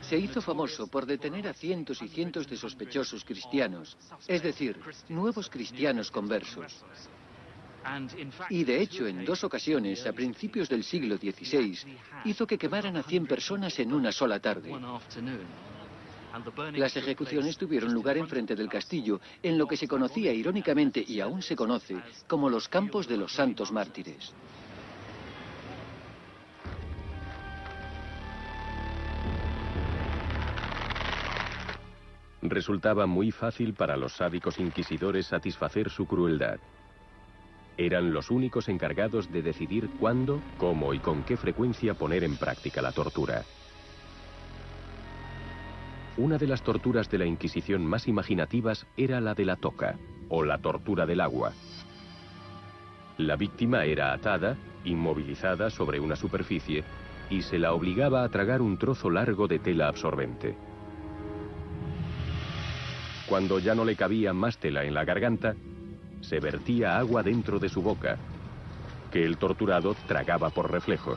Se hizo famoso por detener a cientos y cientos de sospechosos cristianos, es decir, nuevos cristianos conversos. Y de hecho, en 2 ocasiones, a principios del siglo XVI, hizo que quemaran a 100 personas en una sola tarde. Las ejecuciones tuvieron lugar enfrente del castillo, en lo que se conocía irónicamente, y aún se conoce, como los Campos de los Santos Mártires. Resultaba muy fácil para los sádicos inquisidores satisfacer su crueldad. Eran los únicos encargados de decidir cuándo, cómo y con qué frecuencia poner en práctica la tortura. Una de las torturas de la Inquisición más imaginativas era la de la toca, o la tortura del agua. La víctima era atada, inmovilizada sobre una superficie, y se la obligaba a tragar un trozo largo de tela absorbente. Cuando ya no le cabía más tela en la garganta, se vertía agua dentro de su boca, que el torturado tragaba por reflejo.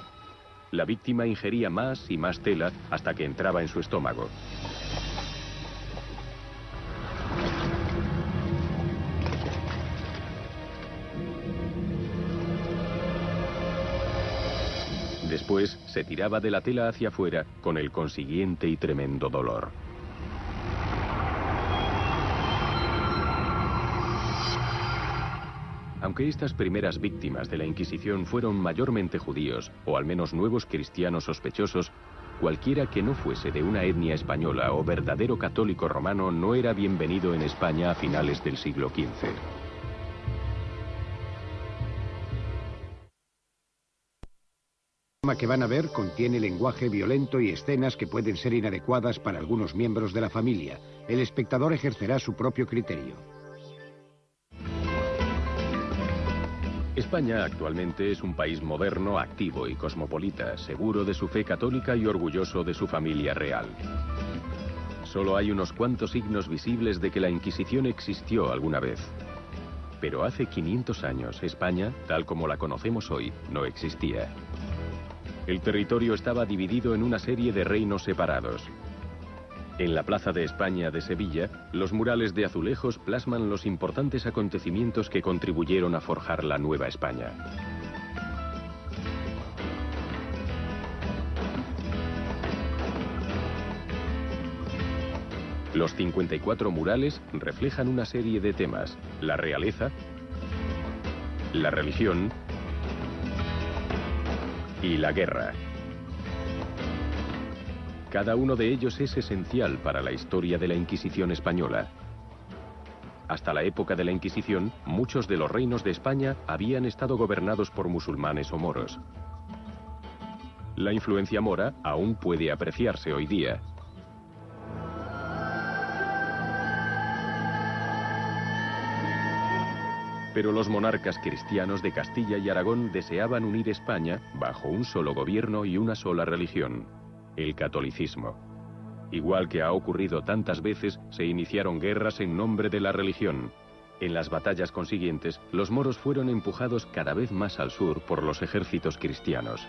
La víctima ingería más y más tela hasta que entraba en su estómago. Después se tiraba de la tela hacia afuera con el consiguiente y tremendo dolor. Aunque estas primeras víctimas de la Inquisición fueron mayormente judíos, o al menos nuevos cristianos sospechosos, cualquiera que no fuese de una etnia española o verdadero católico romano no era bienvenido en España a finales del siglo XV. El programa que van a ver contiene lenguaje violento y escenas que pueden ser inadecuadas para algunos miembros de la familia. El espectador ejercerá su propio criterio. España actualmente es un país moderno, activo y cosmopolita, seguro de su fe católica y orgulloso de su familia real. Solo hay unos cuantos signos visibles de que la Inquisición existió alguna vez. Pero hace 500 años, España, tal como la conocemos hoy, no existía. El territorio estaba dividido en una serie de reinos separados. En la Plaza de España de Sevilla, los murales de azulejos plasman los importantes acontecimientos que contribuyeron a forjar la Nueva España. Los 54 murales reflejan una serie de temas: la realeza, la religión y la guerra. Cada uno de ellos es esencial para la historia de la Inquisición española. Hasta la época de la Inquisición, muchos de los reinos de España habían estado gobernados por musulmanes o moros. La influencia mora aún puede apreciarse hoy día. Pero los monarcas cristianos de Castilla y Aragón deseaban unir España bajo un solo gobierno y una sola religión: el catolicismo. Igual que ha ocurrido tantas veces, se iniciaron guerras en nombre de la religión. En las batallas consiguientes, los moros fueron empujados cada vez más al sur por los ejércitos cristianos.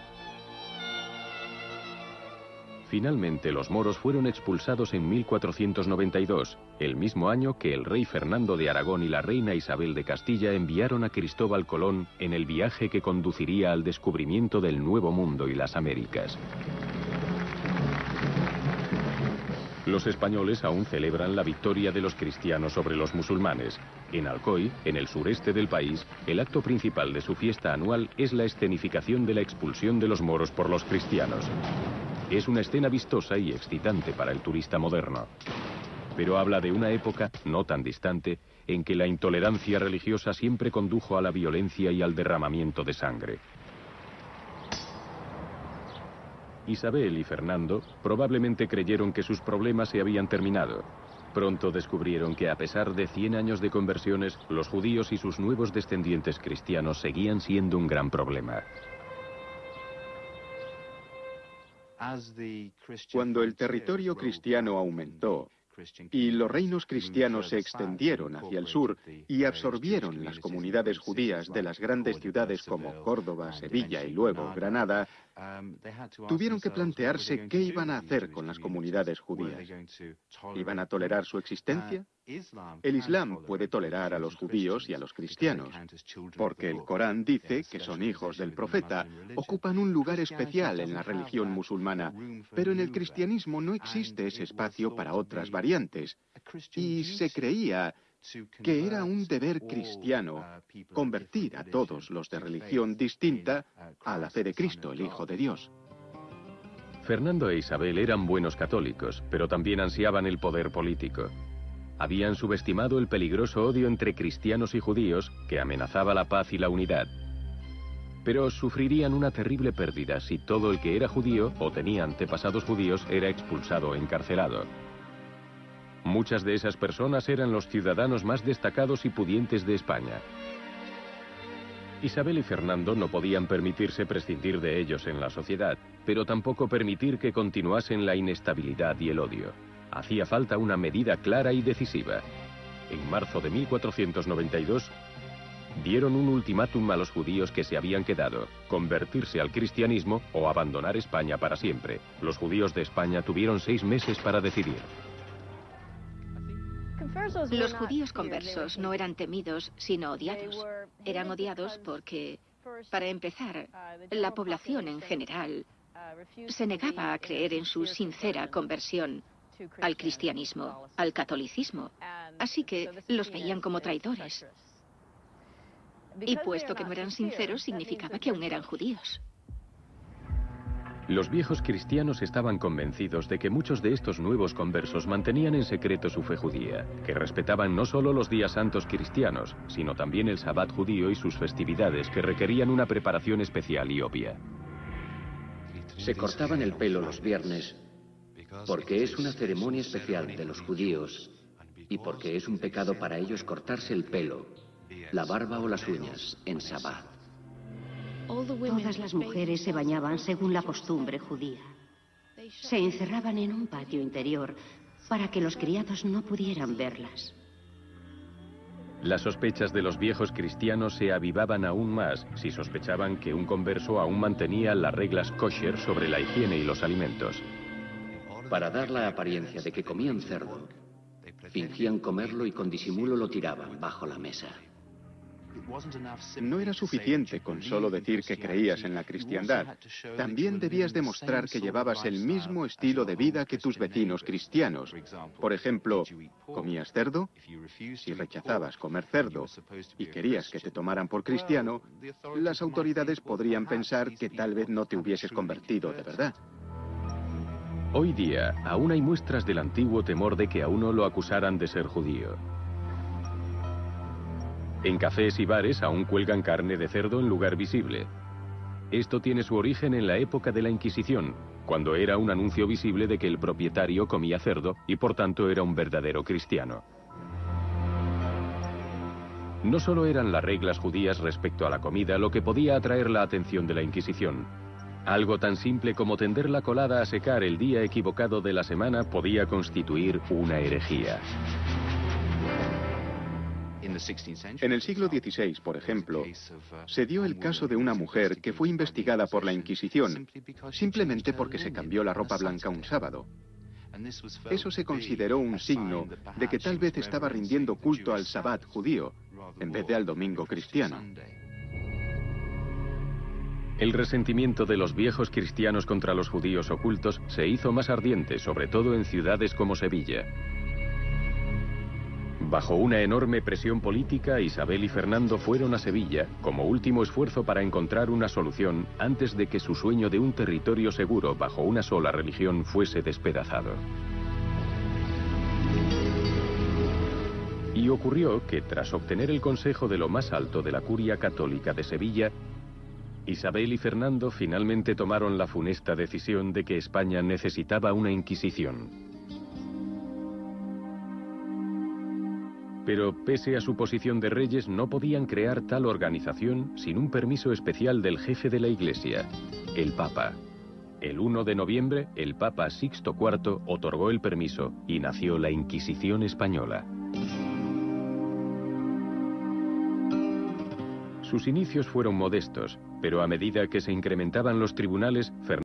Finalmente, los moros fueron expulsados en 1492, el mismo año que el rey Fernando de Aragón y la reina Isabel de Castilla enviaron a Cristóbal Colón en el viaje que conduciría al descubrimiento del Nuevo Mundo y las Américas. Los españoles aún celebran la victoria de los cristianos sobre los musulmanes. En Alcoy, en el sureste del país, el acto principal de su fiesta anual es la escenificación de la expulsión de los moros por los cristianos. Es una escena vistosa y excitante para el turista moderno. Pero habla de una época, no tan distante, en que la intolerancia religiosa siempre condujo a la violencia y al derramamiento de sangre. Isabel y Fernando probablemente creyeron que sus problemas se habían terminado. Pronto descubrieron que a pesar de 100 años de conversiones, los judíos y sus nuevos descendientes cristianos seguían siendo un gran problema. Cuando el territorio cristiano aumentó y los reinos cristianos se extendieron hacia el sur y absorbieron las comunidades judías de las grandes ciudades como Córdoba, Sevilla y luego Granada, tuvieron que plantearse qué iban a hacer con las comunidades judías. ¿Iban a tolerar su existencia? El Islam puede tolerar a los judíos y a los cristianos, porque el Corán dice que son hijos del profeta, ocupan un lugar especial en la religión musulmana, pero en el cristianismo no existe ese espacio para otras variantes, y se creía que era un deber cristiano convertir a todos los de religión distinta a la fe de Cristo, el Hijo de Dios. Fernando e Isabel eran buenos católicos, pero también ansiaban el poder político. Habían subestimado el peligroso odio entre cristianos y judíos que amenazaba la paz y la unidad. Pero sufrirían una terrible pérdida si todo el que era judío o tenía antepasados judíos era expulsado o encarcelado. Muchas de esas personas eran los ciudadanos más destacados y pudientes de España. Isabel y Fernando no podían permitirse prescindir de ellos en la sociedad, pero tampoco permitir que continuasen la inestabilidad y el odio. Hacía falta una medida clara y decisiva. En marzo de 1492, dieron un ultimátum a los judíos que se habían quedado: convertirse al cristianismo o abandonar España para siempre. Los judíos de España tuvieron 6 meses para decidir. Los judíos conversos no eran temidos, sino odiados. Eran odiados porque, para empezar, la población en general se negaba a creer en su sincera conversión al cristianismo, al catolicismo. Así que los veían como traidores. Y puesto que no eran sinceros, significaba que aún eran judíos. Los viejos cristianos estaban convencidos de que muchos de estos nuevos conversos mantenían en secreto su fe judía, que respetaban no solo los días santos cristianos, sino también el sabbat judío y sus festividades, que requerían una preparación especial y obvia. Se cortaban el pelo los viernes porque es una ceremonia especial de los judíos y porque es un pecado para ellos cortarse el pelo, la barba o las uñas en sabbat. Todas las mujeres se bañaban según la costumbre judía. Se encerraban en un patio interior para que los criados no pudieran verlas. Las sospechas de los viejos cristianos se avivaban aún más si sospechaban que un converso aún mantenía las reglas kosher sobre la higiene y los alimentos. Para dar la apariencia de que comían cerdo, fingían comerlo y con disimulo lo tiraban bajo la mesa. No era suficiente con solo decir que creías en la cristiandad. También debías demostrar que llevabas el mismo estilo de vida que tus vecinos cristianos. Por ejemplo, ¿comías cerdo? Si rechazabas comer cerdo y querías que te tomaran por cristiano, las autoridades podrían pensar que tal vez no te hubieses convertido de verdad. Hoy día, aún hay muestras del antiguo temor de que a uno lo acusaran de ser judío. En cafés y bares aún cuelgan carne de cerdo en lugar visible. Esto tiene su origen en la época de la Inquisición, cuando era un anuncio visible de que el propietario comía cerdo y por tanto era un verdadero cristiano. No solo eran las reglas judías respecto a la comida lo que podía atraer la atención de la Inquisición. Algo tan simple como tender la colada a secar el día equivocado de la semana podía constituir una herejía. En el siglo XVI, por ejemplo, se dio el caso de una mujer que fue investigada por la Inquisición simplemente porque se cambió la ropa blanca un sábado. Eso se consideró un signo de que tal vez estaba rindiendo culto al sabbat judío en vez de al domingo cristiano. El resentimiento de los viejos cristianos contra los judíos ocultos se hizo más ardiente, sobre todo en ciudades como Sevilla. Bajo una enorme presión política, Isabel y Fernando fueron a Sevilla como último esfuerzo para encontrar una solución antes de que su sueño de un territorio seguro bajo una sola religión fuese despedazado. Y ocurrió que, tras obtener el consejo de lo más alto de la curia católica de Sevilla, Isabel y Fernando finalmente tomaron la funesta decisión de que España necesitaba una Inquisición. Pero pese a su posición de reyes, no podían crear tal organización sin un permiso especial del jefe de la Iglesia, el Papa. El 1 de noviembre, el Papa Sixto IV otorgó el permiso y nació la Inquisición española. Sus inicios fueron modestos, pero a medida que se incrementaban los tribunales,